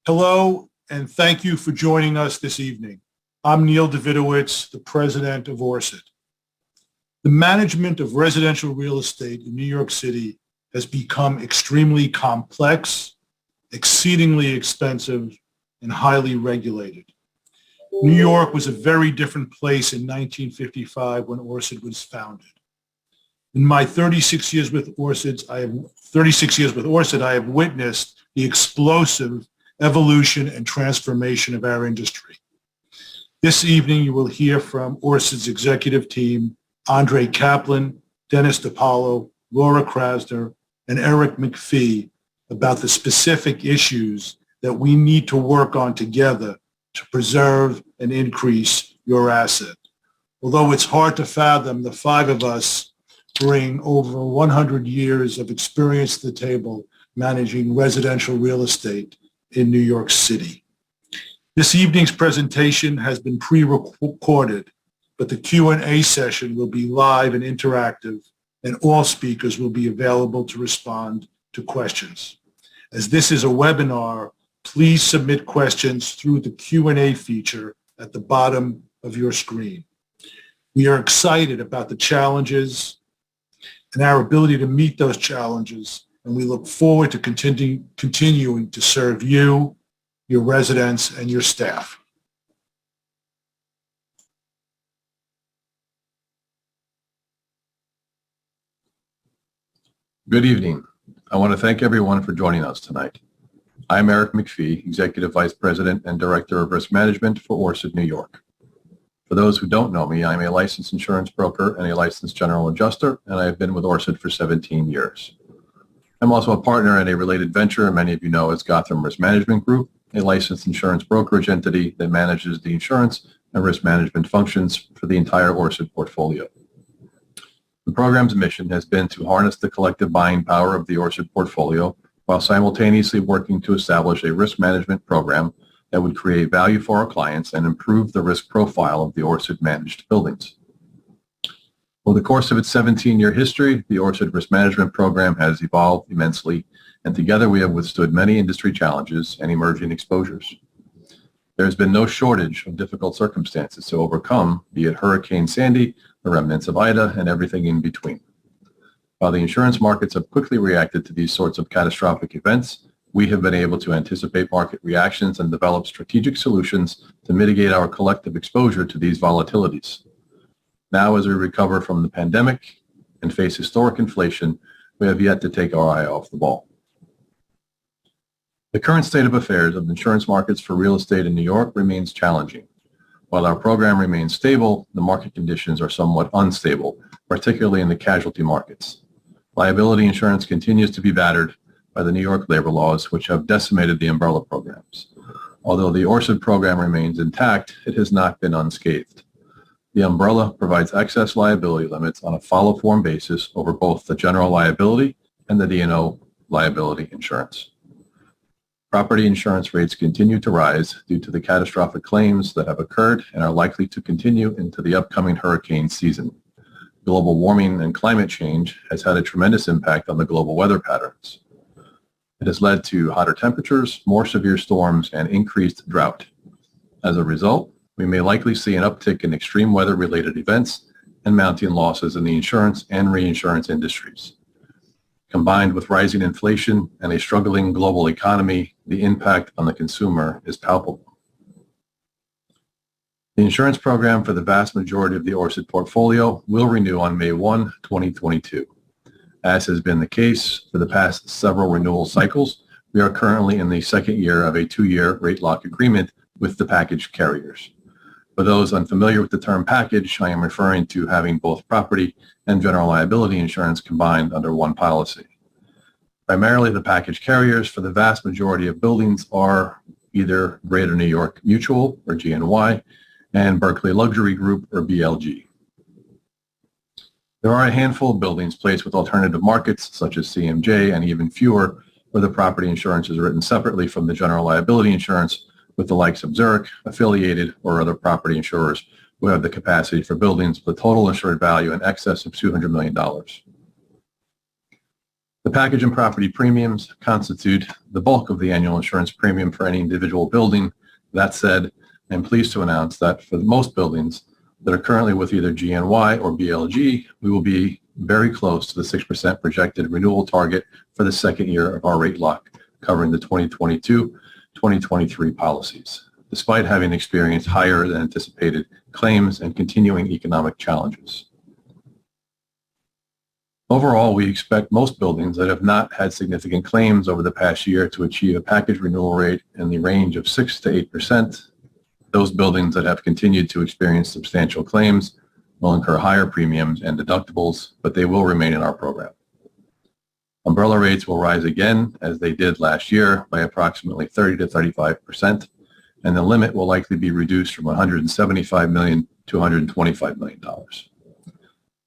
Hello, and thank you for joining us this evening. I'm Neil Davidowitz, the president of Orsid. The management of residential real estate in New York City has become extremely complex, exceedingly expensive, and highly regulated. New York was a very different place in 1955 when Orsid was founded. In my 36 years with Orsid, I have witnessed the explosive evolution and transformation of our industry. This evening, you will hear from Orsid's executive team, Andre Kaplan, Dennis DiPaolo, Laura Krasner, and Eric McPhee, about the specific issues that we need to work on together to preserve and increase your asset. Although it's hard to fathom, the five of us bring over 100 years of experience to the table managing residential real estate in New York City. This evening's presentation has been pre-recorded, but the Q&A session will be live and interactive, and all speakers will be available to respond to questions. As this is a webinar, please submit questions through the Q&A feature at the bottom of your screen. We are excited about the challenges and our ability to meet those challenges, and we look forward to continuing to serve you, your residents, and your staff. Good evening. I want to thank everyone for joining us tonight. I'm Eric McPhee, Executive Vice President and Director of Risk Management for Orsid, New York. For those who don't know me, I'm a licensed insurance broker and a licensed general adjuster, and I have been with Orsid for 17 years. I'm also a partner in a related venture many of you know as Gotham Risk Management Group, a licensed insurance brokerage entity that manages the insurance and risk management functions for the entire Orsid portfolio. The program's mission has been to harness the collective buying power of the Orsid portfolio while simultaneously working to establish a risk management program that would create value for our clients and improve the risk profile of the Orsid managed buildings. Over the course of its 17-year history, the Orsid Risk Management Program has evolved immensely, and together we have withstood many industry challenges and emerging exposures. There has been no shortage of difficult circumstances to overcome, be it Hurricane Sandy, the remnants of Ida, and everything in between. While the insurance markets have quickly reacted to these sorts of catastrophic events, we have been able to anticipate market reactions and develop strategic solutions to mitigate our collective exposure to these volatilities. Now, as we recover from the pandemic and face historic inflation, we have yet to take our eye off the ball. The current state of affairs of insurance markets for real estate in New York remains challenging. While our program remains stable, the market conditions are somewhat unstable, particularly in the casualty markets. Liability insurance continues to be battered by the New York labor laws, which have decimated the umbrella programs. Although the Orsid program remains intact, it has not been unscathed. The umbrella provides excess liability limits on a follow-form basis over both the general liability and the D&O liability insurance. Property insurance rates continue to rise due to the catastrophic claims that have occurred and are likely to continue into the upcoming hurricane season. Global warming and climate change has had a tremendous impact on the global weather patterns. It has led to hotter temperatures, more severe storms, and increased drought. As a result, we may likely see an uptick in extreme weather-related events and mounting losses in the insurance and reinsurance industries. Combined with rising inflation and a struggling global economy, the impact on the consumer is palpable. The insurance program for the vast majority of the Orsid portfolio will renew on May 1, 2022. As has been the case for the past several renewal cycles, we are currently in the second year of a 2-year rate lock agreement with the package carriers. For those unfamiliar with the term package, I am referring to having both property and general liability insurance combined under one policy. Primarily, the package carriers for the vast majority of buildings are either Greater New York Mutual, or GNY, and Berkeley Luxury Group, or BLG. There are a handful of buildings placed with alternative markets, such as CMJ, and even fewer, where the property insurance is written separately from the general liability insurance, with the likes of Zurich, Affiliated, or other property insurers who have the capacity for buildings with a total insured value in excess of $200 million. The package and property premiums constitute the bulk of the annual insurance premium for any individual building. That said, I'm pleased to announce that for most buildings that are currently with either GNY or BLG, we will be very close to the 6% projected renewal target for the second year of our rate lock, covering the 2022-2023 policies, despite having experienced higher than anticipated claims and continuing economic challenges. Overall, we expect most buildings that have not had significant claims over the past year to achieve a package renewal rate in the range of 6 to 8%. Those buildings that have continued to experience substantial claims will incur higher premiums and deductibles, but they will remain in our program. Umbrella rates will rise again, as they did last year, by approximately 30 to 35%, and the limit will likely be reduced from $175 million to $125 million.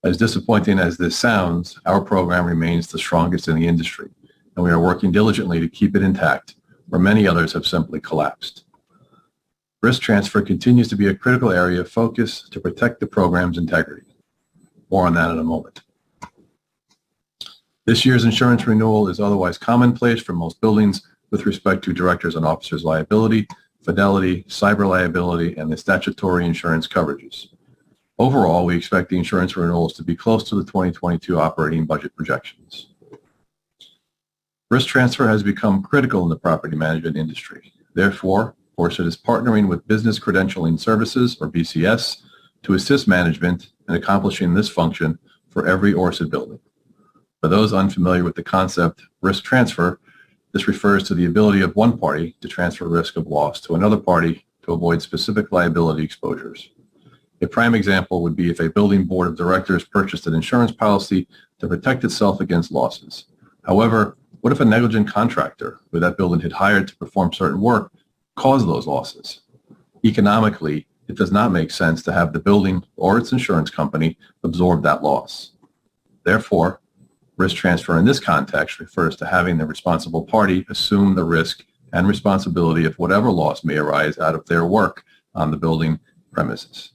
As disappointing as this sounds, our program remains the strongest in the industry, and we are working diligently to keep it intact, where many others have simply collapsed. Risk transfer continues to be a critical area of focus to protect the program's integrity. More on that in a moment. This year's insurance renewal is otherwise commonplace for most buildings with respect to directors and officers' liability, fidelity, cyber liability, and the statutory insurance coverages. Overall, we expect the insurance renewals to be close to the 2022 operating budget projections. Risk transfer has become critical in the property management industry. Therefore, Orsid is partnering with Business Credentialing Services, or BCS, to assist management in accomplishing this function for every Orsid building. For those unfamiliar with the concept risk transfer, this refers to the ability of one party to transfer risk of loss to another party to avoid specific liability exposures. A prime example would be if a building board of directors purchased an insurance policy to protect itself against losses. However, what if a negligent contractor who that building had hired to perform certain work caused those losses? Economically, it does not make sense to have the building or its insurance company absorb that loss. Therefore, risk transfer in this context refers to having the responsible party assume the risk and responsibility of whatever loss may arise out of their work on the building premises,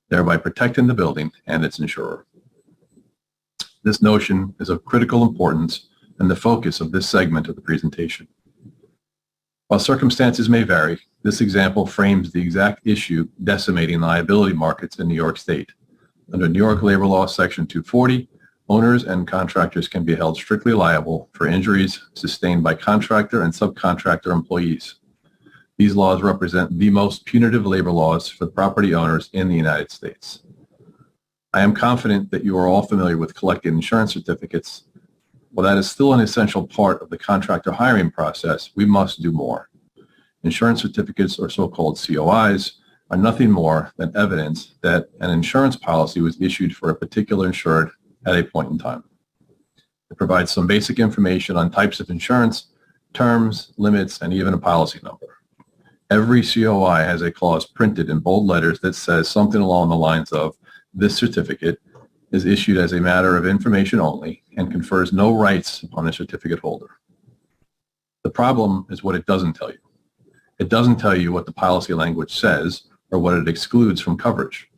thereby protecting the building and its insurer. This notion is of critical importance and the focus of this segment of the presentation. While circumstances may vary, this example frames the exact issue decimating liability markets in New York State. Under New York Labor Law Section 240, owners and contractors can be held strictly liable for injuries sustained by contractor and subcontractor employees. These laws represent the most punitive labor laws for property owners in the United States. I am confident that you are all familiar with collecting insurance certificates. While that is still an essential part of the contractor hiring process, we must do more. Insurance certificates, or so-called COIs, are nothing more than evidence that an insurance policy was issued for a particular insured at a point in time. It provides some basic information on types of insurance, terms, limits, and even a policy number. Every COI has a clause printed in bold letters that says something along the lines of, "This certificate is issued as a matter of information only and confers no rights upon the certificate holder." The problem is what it doesn't tell you. It doesn't tell you what the policy language says or what it excludes from coverage.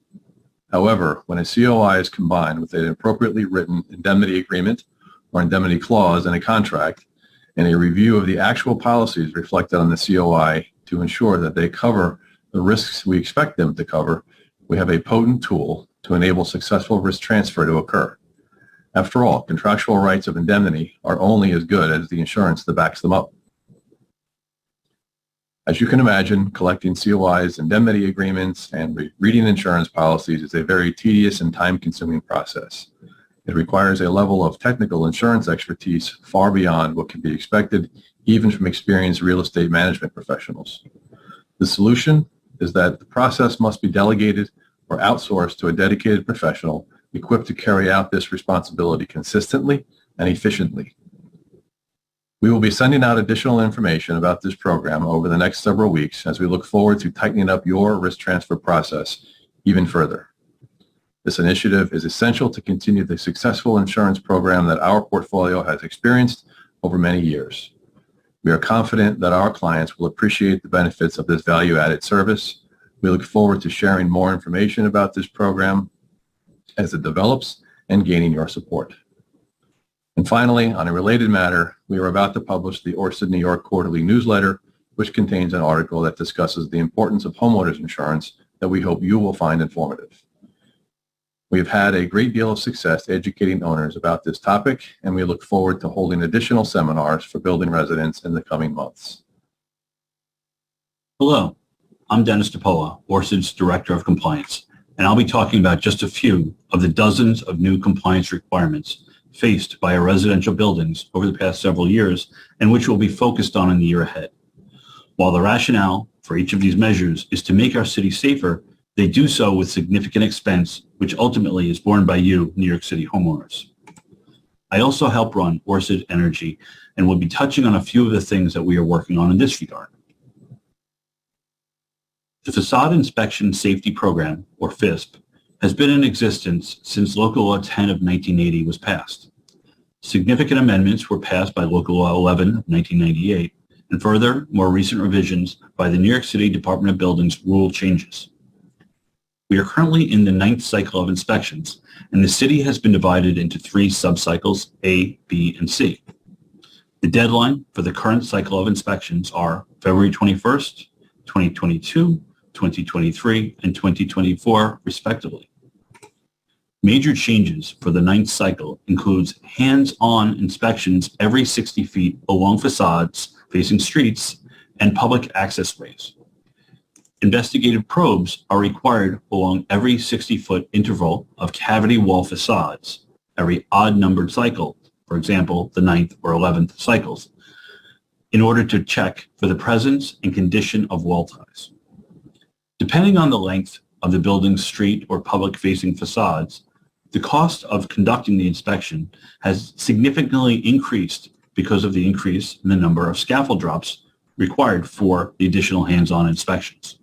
However, when a COI is combined with an appropriately written indemnity agreement or indemnity clause in a contract and a review of the actual policies reflected on the COI to ensure that they cover the risks we expect them to cover, we have a potent tool to enable successful risk transfer to occur. After all, contractual rights of indemnity are only as good as the insurance that backs them up. As you can imagine, collecting COIs, indemnity agreements, and reading insurance policies is a very tedious and time-consuming process. It requires a level of technical insurance expertise far beyond what can be expected even from experienced real estate management professionals. The solution is that the process must be delegated or outsourced to a dedicated professional equipped to carry out this responsibility consistently and efficiently. We will be sending out additional information about this program over the next several weeks as we look forward to tightening up your risk transfer process even further. This initiative is essential to continue the successful insurance program that our portfolio has experienced over many years. We are confident that our clients will appreciate the benefits of this value-added service. We look forward to sharing more information about this program as it develops and gaining your support. And finally, on a related matter, we are about to publish the Orsid, New York quarterly newsletter, which contains an article that discusses the importance of homeowners insurance that we hope you will find informative. We have had a great deal of success educating owners about this topic, and we look forward to holding additional seminars for building residents in the coming months. Hello, I'm Dennis DePola, Orsid's Director of Compliance, and I'll be talking about just a few of the dozens of new compliance requirements faced by our residential buildings over the past several years and which we'll be focused on in the year ahead. While the rationale for each of these measures is to make our city safer, they do so with significant expense, which ultimately is borne by you, New York City homeowners. I also help run Orsid Energy and will be touching on a few of the things that we are working on in this regard. The Facade Inspection Safety Program, or FISP, has been in existence since Local Law 10 of 1980 was passed. Significant amendments were passed by Local Law 11 of 1998, and further, more recent revisions by the New York City Department of Buildings rule changes. We are currently in the 9th cycle of inspections, and the city has been divided into 3 subcycles, A, B, and C. The deadline for the current cycle of inspections are February 21st, 2022, 2023, and 2024, respectively. Major changes for the 9th cycle includes hands-on inspections every 60 feet along facades facing streets and public access ways. Investigative probes are required along every 60-foot interval of cavity wall facades, every odd-numbered cycle, for example, the 9th or 11th cycles, in order to check for the presence and condition of wall ties. Depending on the length of the building's street or public-facing facades, the cost of conducting the inspection has significantly increased because of the increase in the number of scaffold drops required for the additional hands-on inspections.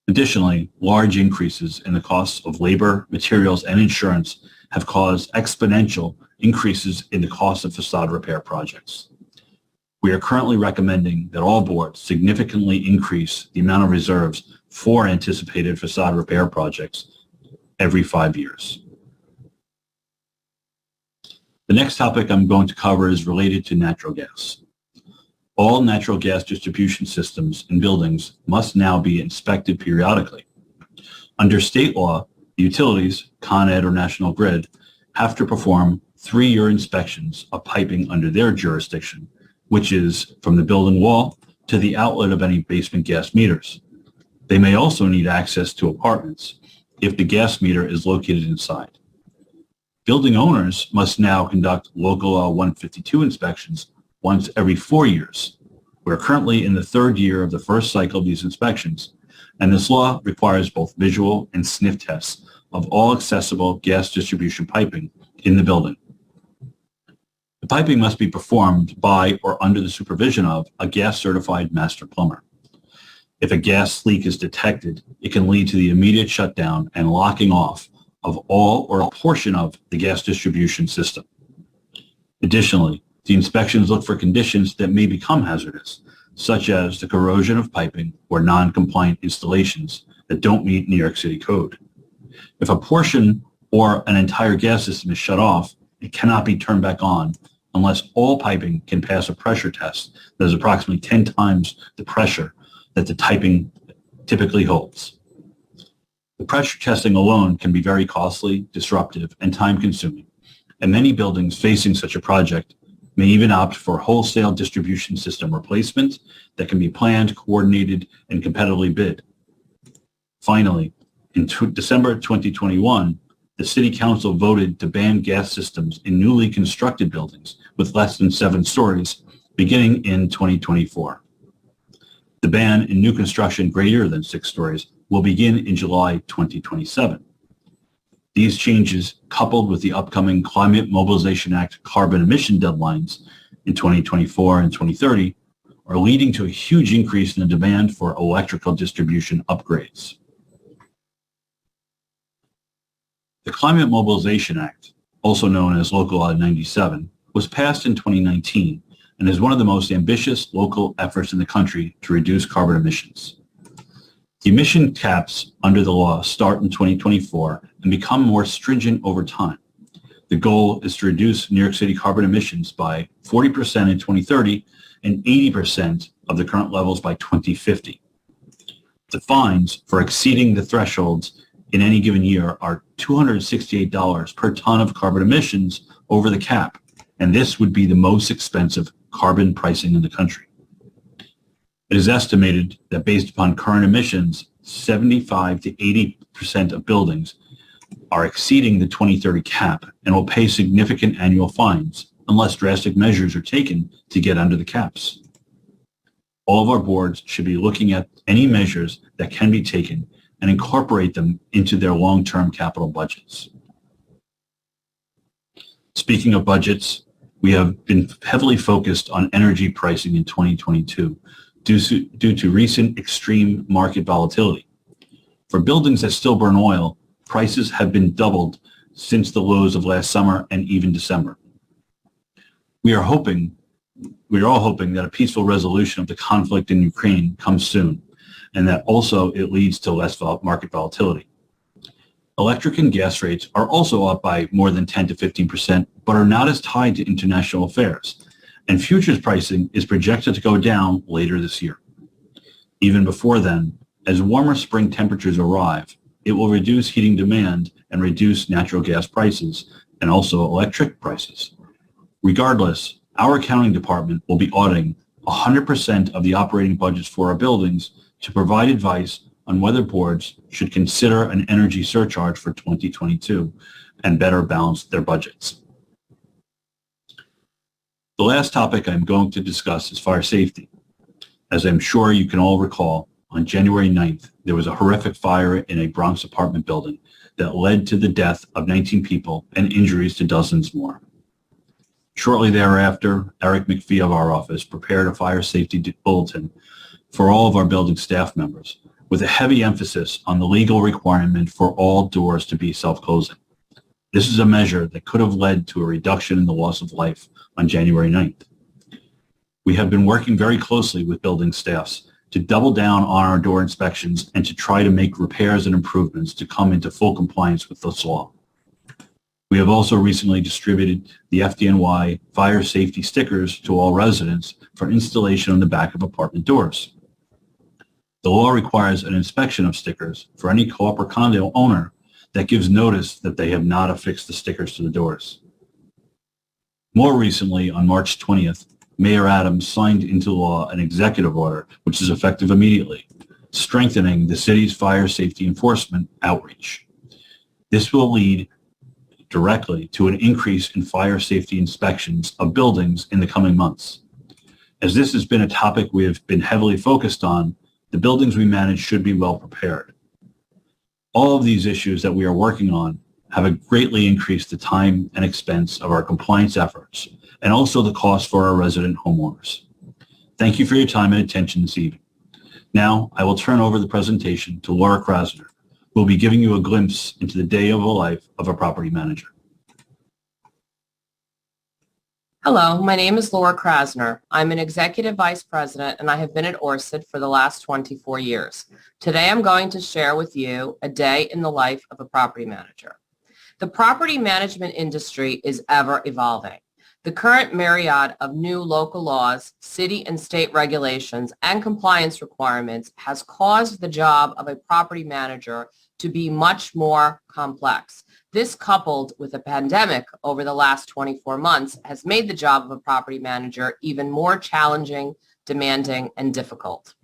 Additionally, large increases in the costs of labor, materials, and insurance have caused exponential increases in the cost of facade repair projects. We are currently recommending that all boards significantly increase the amount of reserves for anticipated facade repair projects every 5 years. The next topic I'm going to cover is related to natural gas. All natural gas distribution systems in buildings must now be inspected periodically. Under state law, the utilities, Con Ed or National Grid, have to perform 3-year inspections of piping under their jurisdiction, which is from the building wall to the outlet of any basement gas meters. They may also need access to apartments if the gas meter is located inside. Building owners must now conduct Local Law 152 inspections once every 4 years. We're currently in the 3rd year of the first cycle of these inspections, and this law requires both visual and sniff tests of all accessible gas distribution piping in the building. The piping must be performed by or under the supervision of a gas-certified master plumber. If a gas leak is detected, it can lead to the immediate shutdown and locking off of all or a portion of the gas distribution system. Additionally, the inspections look for conditions that may become hazardous, such as the corrosion of piping or non-compliant installations that don't meet New York City code. If a portion or an entire gas system is shut off, it cannot be turned back on unless all piping can pass a pressure test that is approximately 10 times the pressure that the piping typically holds. The pressure testing alone can be very costly, disruptive, and time-consuming, and many buildings facing such a project may even opt for wholesale distribution system replacement that can be planned, coordinated, and competitively bid. Finally, in December 2021, the City Council voted to ban gas systems in newly constructed buildings with less than 7 stories beginning in 2024. The ban in new construction greater than 6 stories will begin in July 2027. These changes, coupled with the upcoming Climate Mobilization Act carbon emission deadlines in 2024 and 2030, are leading to a huge increase in the demand for electrical distribution upgrades. The Climate Mobilization Act, also known as Local Law 97, was passed in 2019 and is one of the most ambitious local efforts in the country to reduce carbon emissions. The emission caps under the law start in 2024 and become more stringent over time. The The goal is to reduce New York City carbon emissions by 40% in 2030 and 80% of the current levels by 2050. The fines for exceeding the thresholds in any given year are $268 per ton of carbon emissions over the cap, and this would be the most expensive carbon pricing in the country. It is estimated that based upon current emissions, 75 to 80% of buildings are exceeding the 2030 cap and will pay significant annual fines unless drastic measures are taken to get under the caps. All of our boards should be looking at any measures that can be taken and incorporate them into their long-term capital budgets. Speaking of budgets, we have been heavily focused on energy pricing in 2022 due to recent extreme market volatility. For buildings that still burn oil, prices have been doubled since the lows of last summer and even December. We are all hoping that a peaceful resolution of the conflict in Ukraine comes soon, and that also it leads to less market volatility. Electric and gas rates are also up by more than 10 to 15%, but are not as tied to international affairs, and futures pricing is projected to go down later this year. Even before then, as warmer spring temperatures arrive, it will reduce heating demand and reduce natural gas prices and also electric prices. Regardless, our accounting department will be auditing 100% of the operating budgets for our buildings to provide advice on whether boards should consider an energy surcharge for 2022 and better balance their budgets. The last topic I'm going to discuss is fire safety. As I'm sure you can all recall, on January 9th, there was a horrific fire in a Bronx apartment building that led to the death of 19 people and injuries to dozens more. Shortly thereafter, Eric McPhee of our office prepared a fire safety bulletin for all of our building staff members, with a heavy emphasis on the legal requirement for all doors to be self-closing. This is a measure that could have led to a reduction in the loss of life on January 9th. We have been working very closely with building staffs to double down on our door inspections and to try to make repairs and improvements to come into full compliance with this law. We have also recently distributed the FDNY fire safety stickers to all residents for installation on the back of apartment doors. The law requires an inspection of stickers for any Coop or Condo owner that gives notice that they have not affixed the stickers to the doors. More recently, on March 20th, Mayor Adams signed into law an executive order, which is effective immediately, strengthening the city's fire safety enforcement outreach. This will lead directly to an increase in fire safety inspections of buildings in the coming months. As this has been a topic we have been heavily focused on, the buildings we manage should be well prepared. All of these issues that we are working on have greatly increased the time and expense of our compliance efforts, and also the cost for our resident homeowners. Thank you for your time and attention this evening. Now, I will turn over the presentation to Laura Krasner, who will be giving you a glimpse into the day of the life of a property manager. Hello, my name is Laura Krasner. I'm an Executive Vice President and I have been at Orsid for the last 24 years. Today I'm going to share with you a day in the life of a property manager. The property management industry is ever evolving. The current myriad of new local laws, city and state regulations, and compliance requirements has caused the job of a property manager to be much more complex. This, coupled with a pandemic over the last 24 months, has made the job of a property manager even more challenging, demanding, and difficult.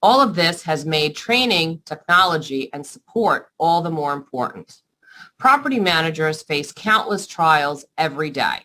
All of this has made training, technology, and support all the more important. Property managers face countless trials every day.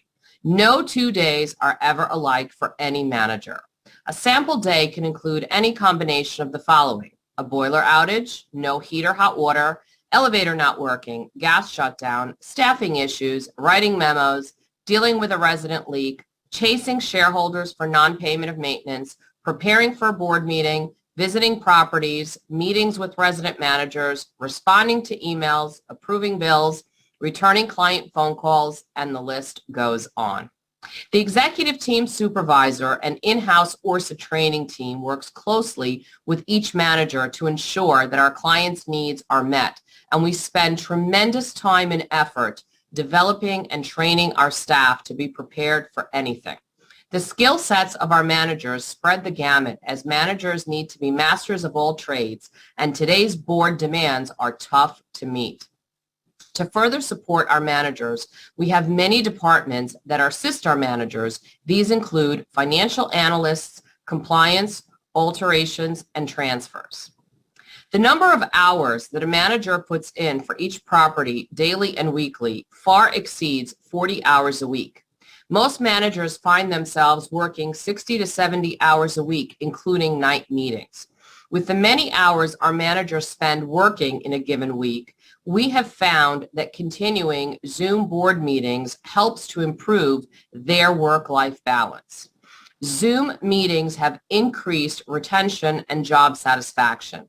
No 2 days are ever alike for any manager. A sample day can include any combination of the following: a boiler outage, no heat or hot water, elevator not working, gas shutdown, staffing issues, writing memos, dealing with a resident leak, chasing shareholders for non-payment of maintenance, preparing for a board meeting, visiting properties, meetings with resident managers, responding to emails, approving bills, returning client phone calls, and the list goes on. The executive team supervisor and in-house Orsid training team works closely with each manager to ensure that our clients' needs are met, and we spend tremendous time and effort developing and training our staff to be prepared for anything. The skill sets of our managers spread the gamut as managers need to be masters of all trades, and today's board demands are tough to meet. To further support our managers, we have many departments that assist our managers. These include financial analysts, compliance, alterations, and transfers. The number of hours that a manager puts in for each property daily and weekly far exceeds 40 hours a week. Most managers find themselves working 60 to 70 hours a week, including night meetings. With the many hours our managers spend working in a given week, we have found that continuing Zoom board meetings helps to improve their work-life balance. Zoom meetings have increased retention and job satisfaction.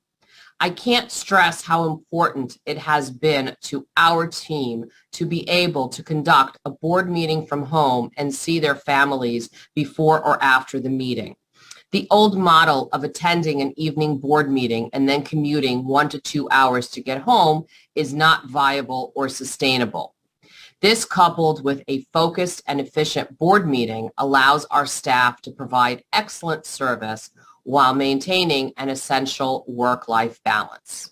I can't stress how important it has been to our team to be able to conduct a board meeting from home and see their families before or after the meeting. The old model of attending an evening board meeting and then commuting 1 to 2 hours to get home is not viable or sustainable. This, coupled with a focused and efficient board meeting, allows our staff to provide excellent service while maintaining an essential work-life balance.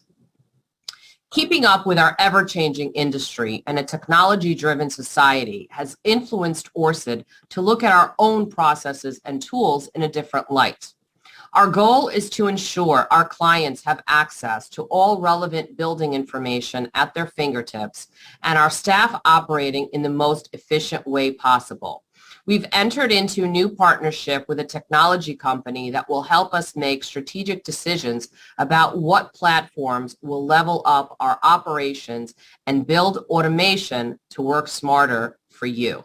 Keeping up with our ever-changing industry and a technology-driven society has influenced Orsid to look at our own processes and tools in a different light. Our goal is to ensure our clients have access to all relevant building information at their fingertips and our staff operating in the most efficient way possible. We've entered into a new partnership with a technology company that will help us make strategic decisions about what platforms will level up our operations and build automation to work smarter for you.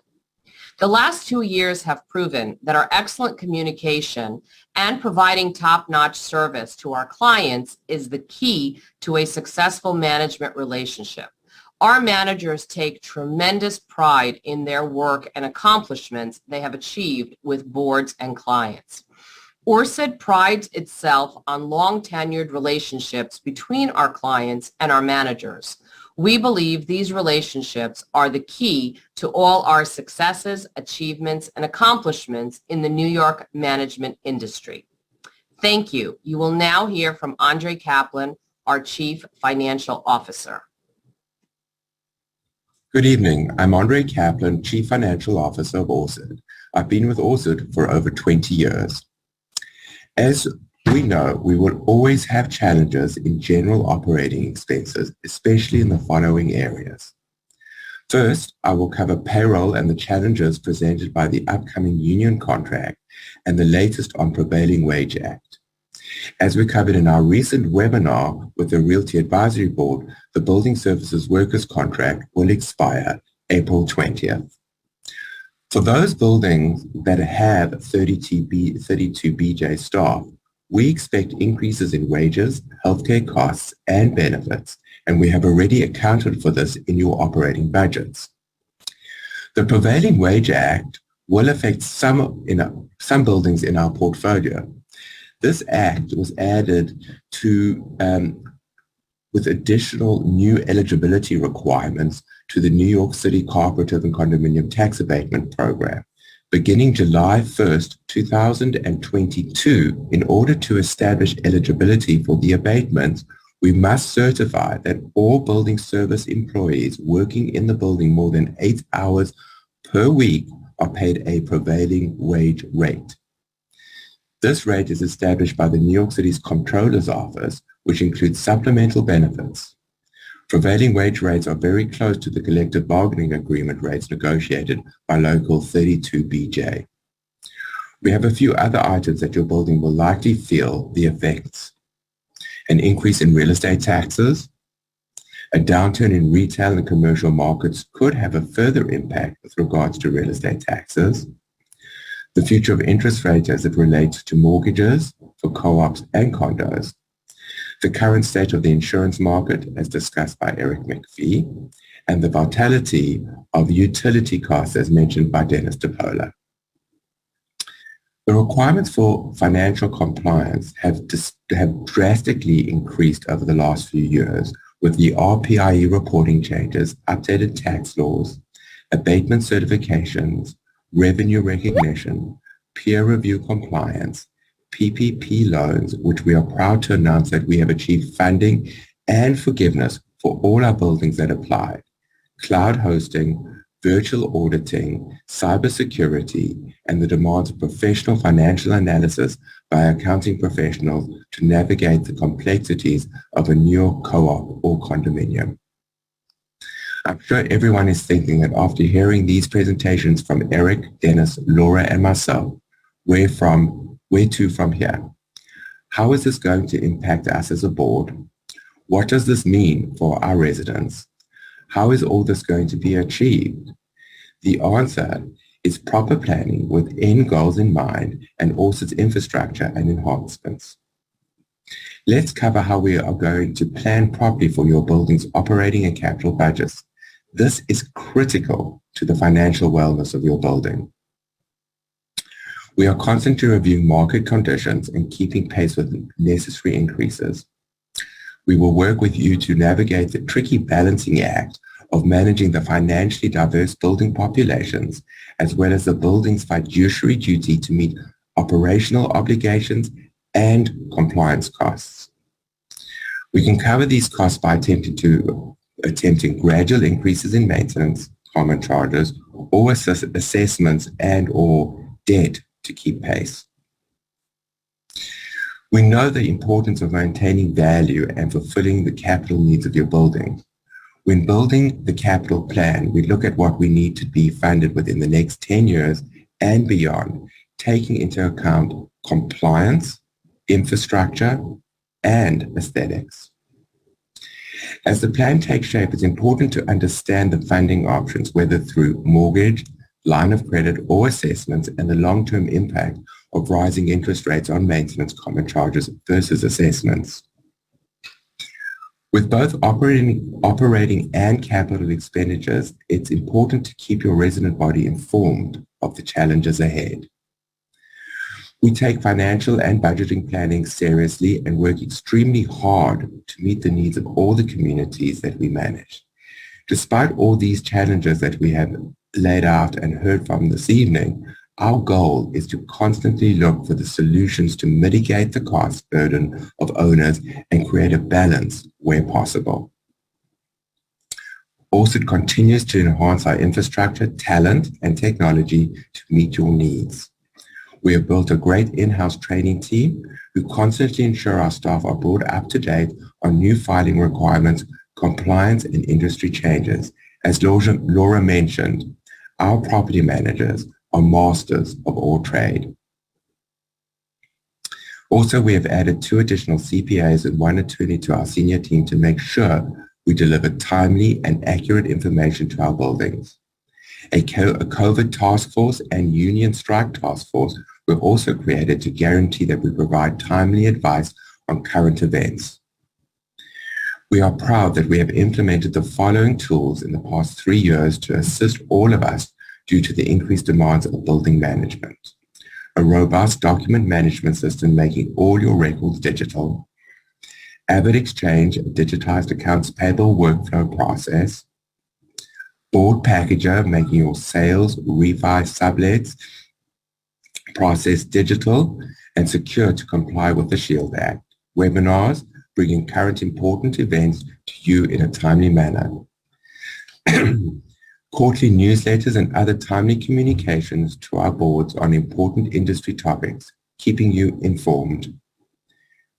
The last 2 years have proven that our excellent communication and providing top-notch service to our clients is the key to a successful management relationship. Our managers take tremendous pride in their work and accomplishments they have achieved with boards and clients. Orsid prides itself on long-tenured relationships between our clients and our managers. We believe these relationships are the key to all our successes, achievements, and accomplishments in the New York management industry. Thank you. You will now hear from Andre Kaplan, our Chief Financial Officer. Good evening. I'm Andre Kaplan, Chief Financial Officer of Orsid. I've been with Orsid for over 20 years. As we know, we will always have challenges in general operating expenses, especially in the following areas. First, I will cover payroll and the challenges presented by the upcoming union contract and the latest on Prevailing Wage Act. As we covered in our recent webinar with the Realty Advisory Board, the Building Services Workers Contract will expire April 20th. For those buildings that have 32 BJ staff, we expect increases in wages, healthcare costs, and benefits, and we have already accounted for this in your operating budgets. The Prevailing Wage Act will affect some buildings in our portfolio. This act was added to with additional new eligibility requirements to the New York City Cooperative and Condominium Tax Abatement Program. Beginning July 1st, 2022, in order to establish eligibility for the abatement, we must certify that all building service employees working in the building more than 8 hours per week are paid a prevailing wage rate. This rate is established by the New York City's Comptroller's Office, which includes supplemental benefits. Prevailing wage rates are very close to the collective bargaining agreement rates negotiated by Local 32 BJ. We have a few other items that your building will likely feel the effects. An increase in real estate taxes, a downturn in retail and commercial markets could have a further impact with regards to real estate taxes, the future of interest rates as it relates to mortgages for co-ops and condos, the current state of the insurance market as discussed by Eric McPhee, and the vitality of utility costs as mentioned by Dennis DePola. The requirements for financial compliance have drastically increased over the last few years, with the RPIE reporting changes, updated tax laws, abatement certifications, revenue recognition, peer review compliance, PPP loans, which we are proud to announce that we have achieved funding and forgiveness for all our buildings that apply, cloud hosting, virtual auditing, cybersecurity, and the demands of professional financial analysis by accounting professionals to navigate the complexities of a New York co-op or condominium. I'm sure everyone is thinking that after hearing these presentations from Eric, Dennis, Laura, and myself, where to from here? How is this going to impact us as a board? What does this mean for our residents? How is all this going to be achieved? The answer is proper planning with end goals in mind and also its infrastructure and enhancements. Let's cover how we are going to plan properly for your building's operating and capital budgets. This is critical to the financial wellness of your building. We are constantly reviewing market conditions and keeping pace with necessary increases. We will work with you to navigate the tricky balancing act of managing the financially diverse building populations, as well as the building's fiduciary duty to meet operational obligations and compliance costs. We can cover these costs by attempting gradual increases in maintenance, common charges, or assessments and or debt to keep pace. We know the importance of maintaining value and fulfilling the capital needs of your building. When building the capital plan, we look at what we need to be funded within the next 10 years and beyond, taking into account compliance, infrastructure, and aesthetics. As the plan takes shape, it's important to understand the funding options, whether through mortgage, line of credit, or assessments, and the long-term impact of rising interest rates on maintenance, common charges versus assessments. With both operating and capital expenditures, it's important to keep your resident body informed of the challenges ahead. We take financial and budgeting planning seriously and work extremely hard to meet the needs of all the communities that we manage. Despite all these challenges that we have laid out and heard from this evening, our goal is to constantly look for the solutions to mitigate the cost burden of owners and create a balance where possible. Orsid continues to enhance our infrastructure, talent, and technology to meet your needs. We have built a great in-house training team who constantly ensure our staff are brought up to date on new filing requirements, compliance, and industry changes. As Laura mentioned, our property managers are masters of all trade. Also, we have added 2 additional CPAs and 1 attorney to our senior team to make sure we deliver timely and accurate information to our buildings. A COVID task force and union strike task force were also created to guarantee that we provide timely advice on current events. We are proud that we have implemented the following tools in the past 3 years to assist all of us due to the increased demands of building management. A robust document management system making all your records digital. Avid Exchange, a digitized accounts payable workflow process. Board Packager, making your sales, refi, sublets process digital and secure to comply with the SHIELD Act. Webinars, bringing current important events to you in a timely manner. Quarterly newsletters and other timely communications to our boards on important industry topics, keeping you informed.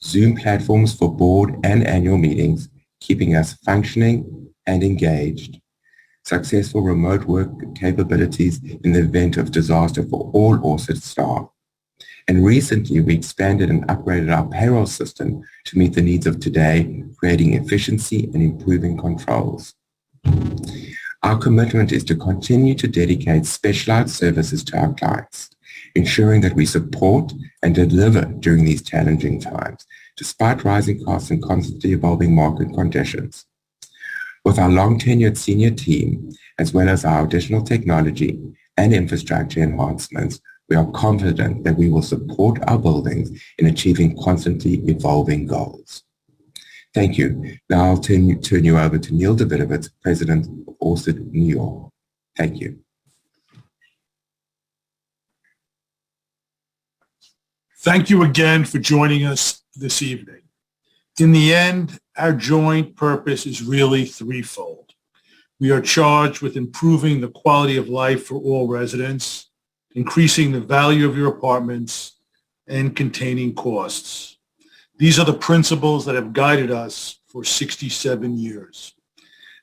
Zoom platforms for board and annual meetings, keeping us functioning and engaged. Successful remote work capabilities in the event of disaster for all Orsid staff. And recently, we expanded and upgraded our payroll system to meet the needs of today, creating efficiency and improving controls. Our commitment is to continue to dedicate specialized services to our clients, ensuring that we support and deliver during these challenging times, despite rising costs and constantly evolving market conditions. With our long-tenured senior team, as well as our additional technology and infrastructure enhancements, we are confident that we will support our buildings in achieving constantly evolving goals. Thank you. Now I'll turn you over to Neil Davidovitz, President of Orsid, New York. Thank you. Thank you again for joining us this evening. In the end, our joint purpose is really threefold. We are charged with improving the quality of life for all residents, increasing the value of your apartments, and containing costs. These are the principles that have guided us for 67 years.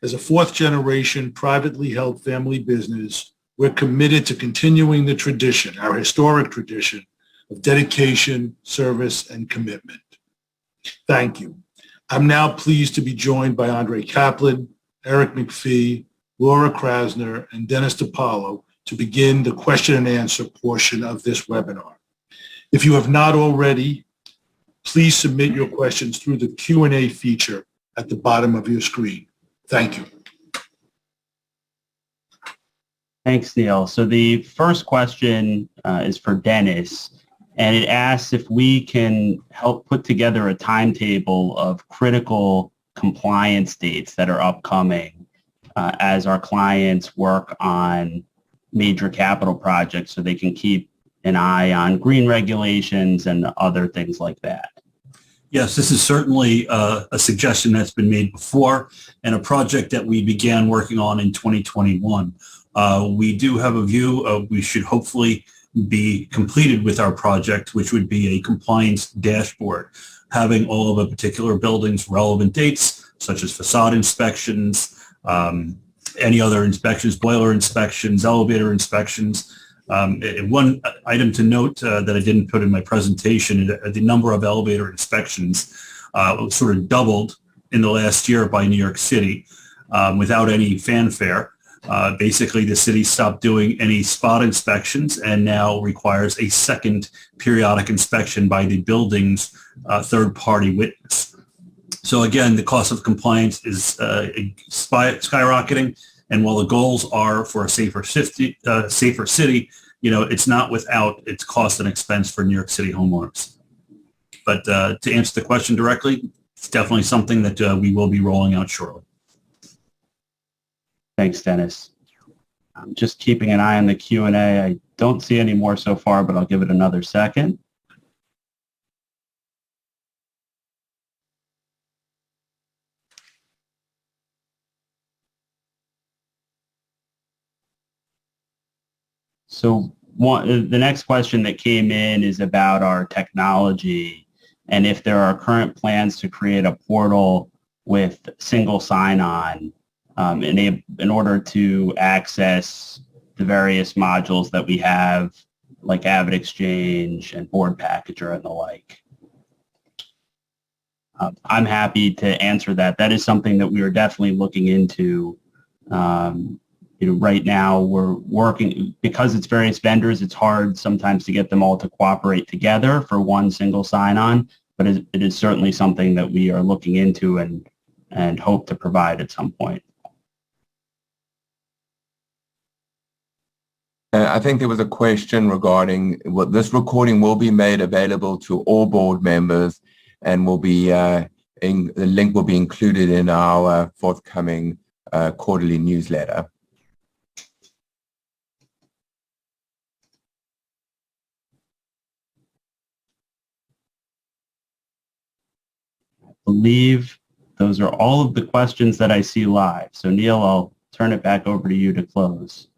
As a fourth-generation privately held family business, we're committed to continuing the tradition, our historic tradition, of dedication, service, and commitment. Thank you. I'm now pleased to be joined by Andre Kaplan, Eric McPhee, Laura Krasner, and Dennis DiPaolo to begin the question and answer portion of this webinar. If you have not already, please submit your questions through the Q&A feature at the bottom of your screen. Thank you. Thanks, Neil. So the first question is for Dennis, and it asks if we can help put together a timetable of critical compliance dates that are upcoming as our clients work on major capital projects so they can keep an eye on green regulations and other things like that. Yes, this is certainly a suggestion that's been made before and a project that we began working on in 2021. We do have a view of we should hopefully be completed with our project, which would be a compliance dashboard, having all of a particular building's relevant dates, such as facade inspections, any other inspections, boiler inspections, elevator inspections. One item to note that I didn't put in my presentation, the number of elevator inspections sort of doubled in the last year by New York City without any fanfare. Basically, the city stopped doing any spot inspections and now requires a second periodic inspection by the building's third-party witness. So again, the cost of compliance is skyrocketing. And while the goals are for a safer city, it's not without its cost and expense for New York City homeowners. But to answer the question directly, it's definitely something that we will be rolling out shortly. Thanks, Dennis. I'm just keeping an eye on the Q&A. I don't see any more so far, but I'll give it another second. So the next question that came in is about our technology and if there are current plans to create a portal with single sign-on in order to access the various modules that we have, like AvidXchange and Board Packager and the like. I'm happy to answer that. That is something that we are definitely looking into. Right now we're working, because it's various vendors, it's hard sometimes to get them all to cooperate together for one single sign-on, but it is certainly something that we are looking into and hope to provide at some point. I think there was a question regarding what this recording will be made available to all board members and will be the link will be included in our forthcoming quarterly newsletter. I believe those are all of the questions that I see live. So Neil, I'll turn it back over to you to close.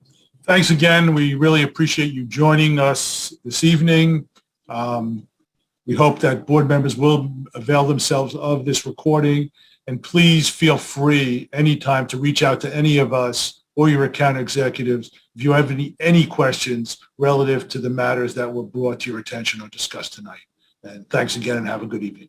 Thanks again. We really appreciate you joining us this evening. We hope that board members will avail themselves of this recording, and please feel free anytime to reach out to any of us or your account executives if you have any questions relative to the matters that were brought to your attention or discussed tonight. And thanks again and have a good evening.